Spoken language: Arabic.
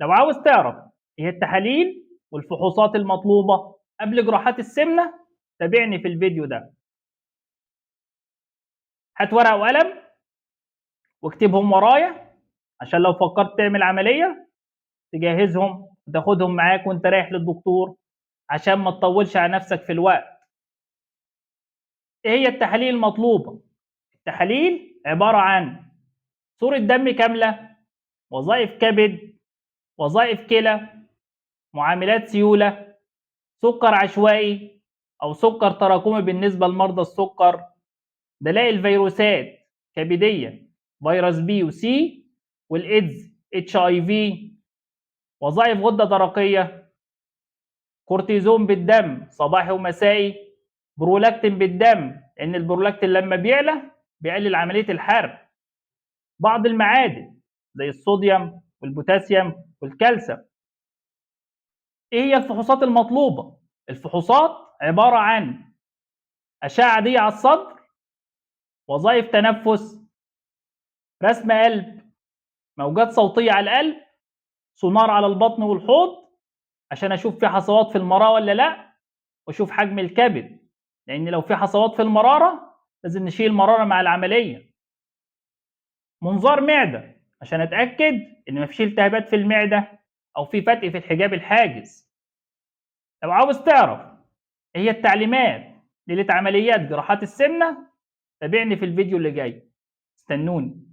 لو عاوز تعرف ايه التحاليل والفحوصات المطلوبة قبل جراحات السمنة، تابعني في الفيديو ده. هات ورقة وقلم واكتبهم ورايا عشان لو فكرت تعمل عملية تجهزهم وتاخدهم معاك وانت رايح للدكتور عشان ما تطولش على نفسك في الوقت. ايه هي التحاليل المطلوبة؟ التحاليل عبارة عن صورة دم كاملة، وظائف كبد، وظائف كلى، معاملات سيولة، سكر عشوائي أو سكر تراكمي بالنسبة لمرضى السكر، دلائل فيروسات كبدية فيروس بي وسي، والإيدز اتش اي في، وظائف غدة درقية، كورتيزون بالدم صباحي ومسائي، برولاكتين بالدم لأن البرولاكتين لما بيعلى بيقلل عملية الحرق، بعض المعادن زي الصوديوم والبوتاسيوم والكالسيوم. ايه هي الفحوصات المطلوبة؟ الفحوصات عبارة عن أشعة عادية على الصدر، وظائف تنفس، رسم قلب، موجات صوتية على القلب، سونار على البطن والحوض عشان أشوف في حصوات في المرارة ولا لأ، وأشوف حجم الكبد لأن لو في حصوات في المرارة لازم نشيل المرارة مع العملية، منظار معدة عشان أتأكد إن مفيش التهابات في المعدة أو في فتق في الحجاب الحاجز. لو عاوز تعرف إيه هي التعليمات ليلة عمليات جراحات السمنة، تابعني في الفيديو اللي جاي. استنوني.